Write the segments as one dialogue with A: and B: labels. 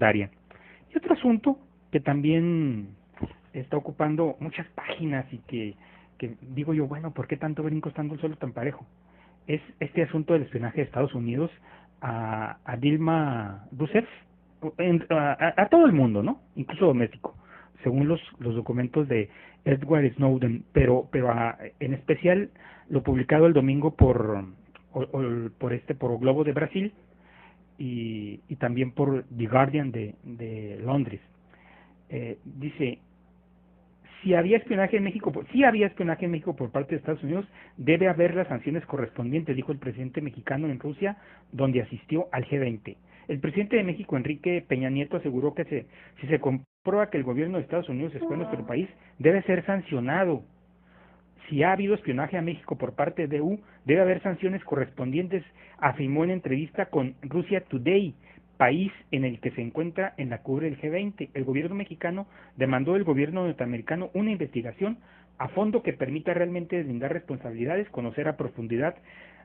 A: secundaria. Y otro asunto que también está ocupando muchas páginas y que digo yo, bueno, ¿por qué tanto brinco estando el suelo tan parejo? Es este asunto del espionaje de Estados Unidos a Dilma Rousseff, a todo el mundo, ¿no? Incluso doméstico, según los documentos de Edward Snowden, pero en especial lo publicado el domingo por Globo de Brasil y también por The Guardian de Londres. Dice, si había espionaje en México por parte de Estados Unidos, debe haber las sanciones correspondientes, dijo el presidente mexicano en Rusia, donde asistió al G20. El presidente de México, Enrique Peña Nieto, aseguró que si se comprueba que el gobierno de Estados Unidos espía en nuestro país, debe ser sancionado. Si ha habido espionaje a México por parte de EU, debe haber sanciones correspondientes, afirmó en entrevista con Russia Today, país en el que se encuentra en la cumbre del G20. El gobierno mexicano demandó al gobierno norteamericano una investigación a fondo que permita realmente deslindar responsabilidades, conocer a profundidad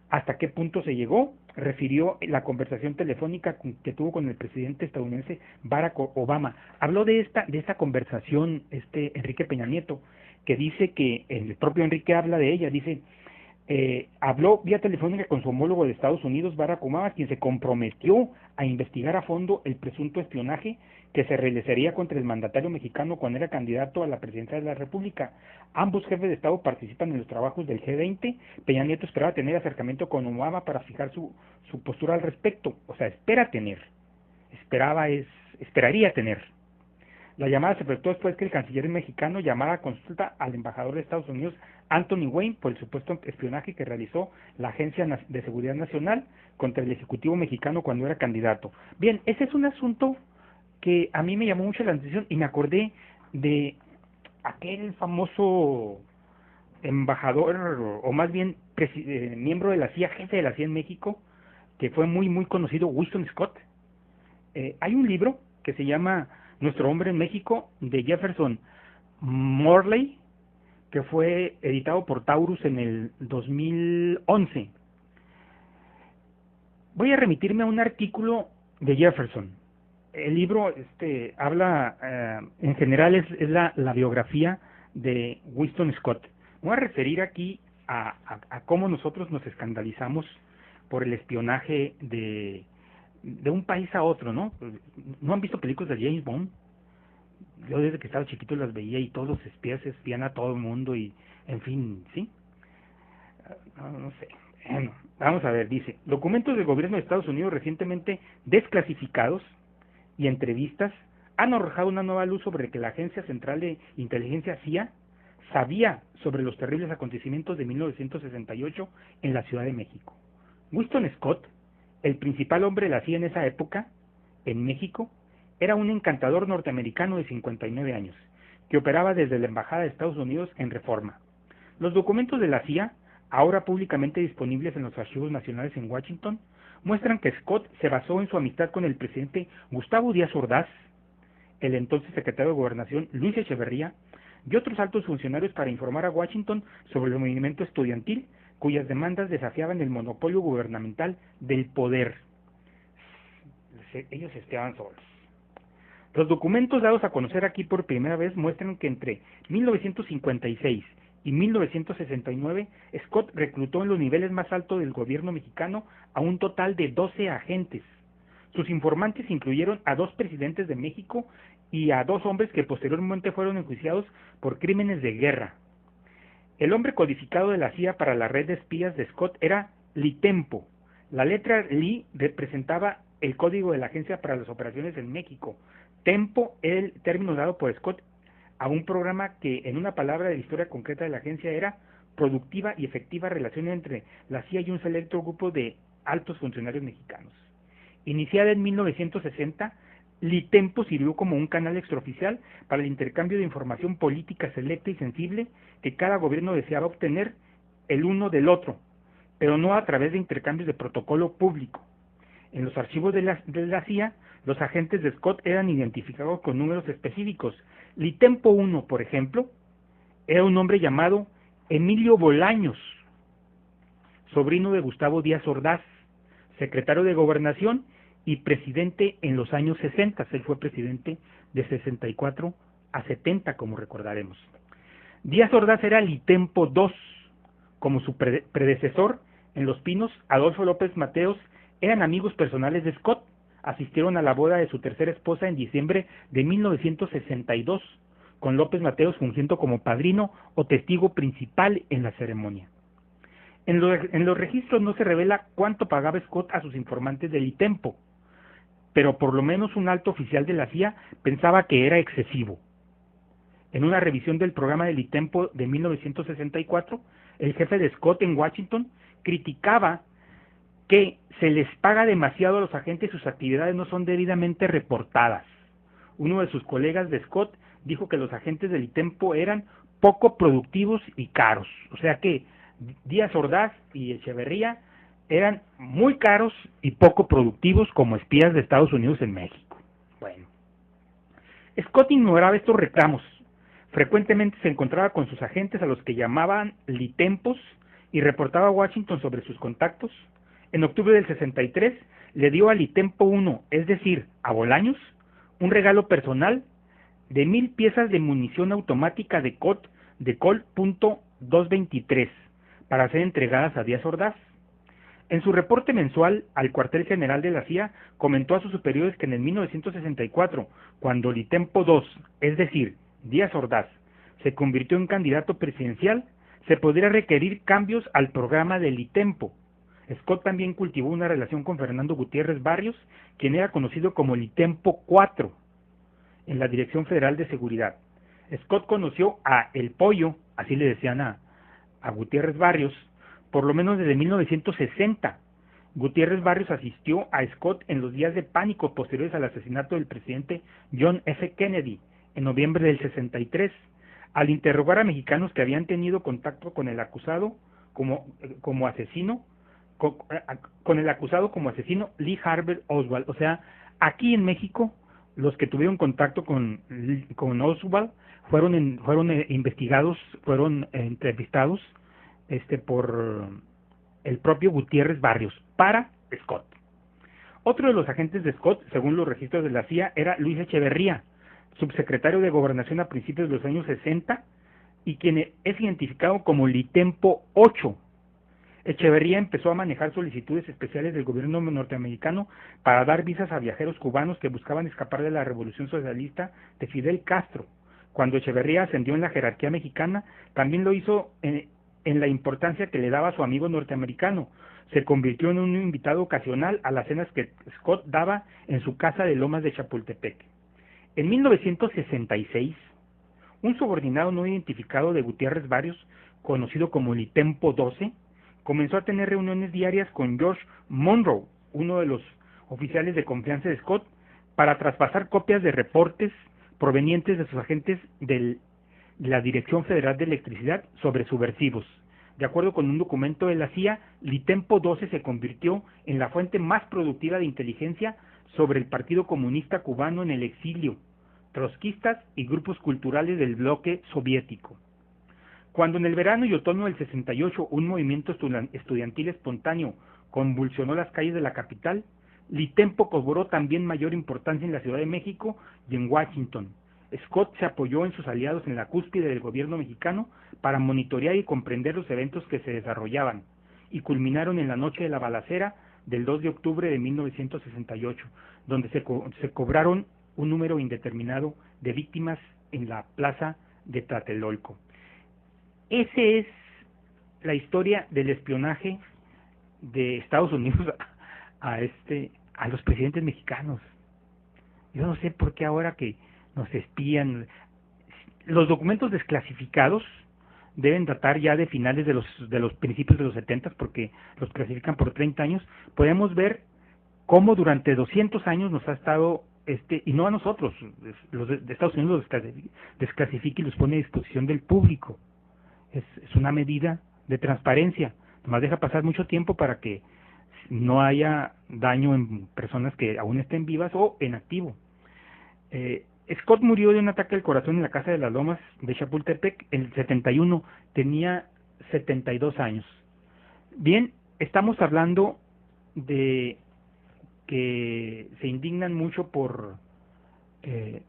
A: hasta qué punto se llegó. Refirió la conversación telefónica que tuvo con el presidente estadounidense Barack Obama. Habló de esta conversación Enrique Peña Nieto, que dice que el propio Enrique habla de ella, dice, habló vía telefónica con su homólogo de Estados Unidos, Barack Obama, quien se comprometió a investigar a fondo el presunto espionaje que se realizaría contra el mandatario mexicano cuando era candidato a la presidencia de la República. Ambos jefes de Estado participan en los trabajos del G20. Peña Nieto esperaba tener acercamiento con Obama para fijar su postura al respecto. O sea, esperaría tener. La llamada se efectuó después que el canciller mexicano llamara a consulta al embajador de Estados Unidos, Anthony Wayne, por el supuesto espionaje que realizó la Agencia de Seguridad Nacional contra el Ejecutivo mexicano cuando era candidato. Bien, ese es un asunto que a mí me llamó mucho la atención y me acordé de aquel famoso embajador, o más bien miembro de la CIA, jefe de la CIA en México, que fue muy conocido, Winston Scott. Hay un libro que se llama Nuestro hombre en México, de Jefferson Morley, que fue editado por Taurus en el 2011. Voy a remitirme a un artículo de Jefferson. El libro habla, en general es la biografía de Winston Scott. Me voy a referir aquí a cómo nosotros nos escandalizamos por el espionaje de un país a otro, ¿no? ¿No han visto películas de James Bond? Yo desde que estaba chiquito las veía y todos los espías espían a todo el mundo y, en fin, ¿sí? No sé. Bueno, vamos a ver, dice, documentos del gobierno de Estados Unidos recientemente desclasificados y entrevistas han arrojado una nueva luz sobre que la Agencia Central de Inteligencia CIA sabía sobre los terribles acontecimientos de 1968 en la Ciudad de México. Winston Scott, el principal hombre de la CIA en esa época, en México, era un encantador norteamericano de 59 años, que operaba desde la Embajada de Estados Unidos en Reforma. Los documentos de la CIA, ahora públicamente disponibles en los archivos nacionales en Washington, muestran que Scott se basó en su amistad con el presidente Gustavo Díaz Ordaz, el entonces secretario de Gobernación Luis Echeverría, y otros altos funcionarios para informar a Washington sobre el movimiento estudiantil, cuyas demandas desafiaban el monopolio gubernamental del poder. Ellos estaban solos. Los documentos dados a conocer aquí por primera vez muestran que entre 1956 y 1969, Scott reclutó en los niveles más altos del gobierno mexicano a un total de 12 agentes. Sus informantes incluyeron a 2 presidentes de México y a 2 hombres que posteriormente fueron enjuiciados por crímenes de guerra. El hombre codificado de la CIA para la red de espías de Scott era Litempo. La letra Li representaba el código de la Agencia para las Operaciones en México. Tempo, el término dado por Scott a un programa que, en una palabra de la historia concreta de la agencia, era productiva y efectiva relación entre la CIA y un selecto grupo de altos funcionarios mexicanos. Iniciada en 1960, Litempo sirvió como un canal extraoficial para el intercambio de información política selecta y sensible que cada gobierno deseaba obtener el uno del otro, pero no a través de intercambios de protocolo público. En los archivos de la CIA, los agentes de Scott eran identificados con números específicos. Litempo 1, por ejemplo, era un hombre llamado Emilio Bolaños, sobrino de Gustavo Díaz Ordaz, secretario de Gobernación y presidente en los años 60. Él fue presidente de 64 a 70, como recordaremos. Díaz Ordaz era Litempo II. Como su predecesor en Los Pinos, Adolfo López Mateos, eran amigos personales de Scott. Asistieron a la boda de su tercera esposa en diciembre de 1962, con López Mateos fungiendo como padrino o testigo principal en la ceremonia. En los registros no se revela cuánto pagaba Scott a sus informantes de Litempo, pero por lo menos un alto oficial de la CIA pensaba que era excesivo. En una revisión del programa de Litempo de 1964, el jefe de Scott en Washington criticaba que se les paga demasiado a los agentes y sus actividades no son debidamente reportadas. Uno de sus colegas de Scott dijo que los agentes de Litempo eran poco productivos y caros. O sea que Díaz Ordaz y Echeverría eran muy caros y poco productivos como espías de Estados Unidos en México. Bueno, Scott ignoraba estos reclamos. Frecuentemente se encontraba con sus agentes a los que llamaban litempos y reportaba a Washington sobre sus contactos. En octubre del 63 le dio a Litempo I, es decir, a Bolaños, un regalo personal de 1000 piezas de munición automática de Colt .223 para ser entregadas a Díaz Ordaz. En su reporte mensual al cuartel general de la CIA, comentó a sus superiores que en el 1964, cuando Litempo II, es decir, Díaz Ordaz, se convirtió en candidato presidencial, se podría requerir cambios al programa de Litempo. Scott también cultivó una relación con Fernando Gutiérrez Barrios, quien era conocido como Litempo IV, en la Dirección Federal de Seguridad. Scott conoció a El Pollo, así le decían a Gutiérrez Barrios, por lo menos desde 1960. Gutiérrez Barrios asistió a Scott en los días de pánico posteriores al asesinato del presidente John F. Kennedy, en noviembre del 63, al interrogar a mexicanos que habían tenido contacto con el acusado como asesino, con el acusado como asesino Lee Harvey Oswald. O sea, aquí en México, los que tuvieron contacto con Oswald fueron investigados, fueron entrevistados por el propio Gutiérrez Barrios para Scott. Otro de los agentes de Scott, según los registros de la CIA, era Luis Echeverría, subsecretario de Gobernación a principios de los años 60 y quien es identificado como Litempo VIII. Echeverría empezó a manejar solicitudes especiales del gobierno norteamericano para dar visas a viajeros cubanos que buscaban escapar de la revolución socialista de Fidel Castro. Cuando Echeverría ascendió en la jerarquía mexicana, también lo hizo en la importancia que le daba a su amigo norteamericano. Se convirtió en un invitado ocasional a las cenas que Scott daba en su casa de Lomas de Chapultepec. En 1966, un subordinado no identificado de Gutiérrez Barrios, conocido como Litempo XII, comenzó a tener reuniones diarias con George Monroe, uno de los oficiales de confianza de Scott, para traspasar copias de reportes provenientes de sus agentes de la Dirección Federal de Electricidad sobre subversivos. De acuerdo con un documento de la CIA, Litempo XII se convirtió en la fuente más productiva de inteligencia sobre el Partido Comunista Cubano en el exilio, trotskistas y grupos culturales del bloque soviético. Cuando en el verano y otoño del 68 un movimiento estudiantil espontáneo convulsionó las calles de la capital, Litempo cobró también mayor importancia en la Ciudad de México y en Washington. Scott se apoyó en sus aliados en la cúspide del gobierno mexicano para monitorear y comprender los eventos que se desarrollaban, y culminaron en la noche de la balacera del 2 de octubre de 1968, donde se cobraron un número indeterminado de víctimas en la plaza de Tlatelolco. Esa es la historia del espionaje de Estados Unidos a los presidentes mexicanos. Yo no sé por qué ahora que nos espían. Los documentos desclasificados deben datar ya de finales de los principios de los 70, porque los clasifican por 30 años. Podemos ver cómo durante 200 años nos ha estado, y no a nosotros, los de Estados Unidos los desclasifica y los pone a disposición del público. Es una medida de transparencia. Nomás deja pasar mucho tiempo para que no haya daño en personas que aún estén vivas o en activo. Scott murió de un ataque al corazón en la casa de las Lomas de Chapultepec en el 71, tenía 72 años. Bien, estamos hablando de que se indignan mucho por el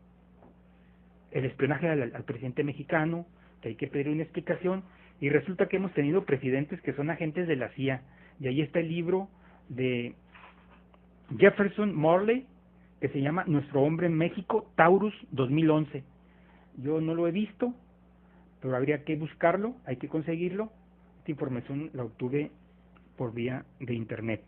A: espionaje al presidente mexicano, que hay que pedir una explicación, y resulta que hemos tenido presidentes que son agentes de la CIA, y ahí está el libro de Jefferson Morley, que se llama Nuestro hombre en México, Taurus 2011. Yo no lo he visto, pero habría que buscarlo, hay que conseguirlo. Esta información la obtuve por vía de internet.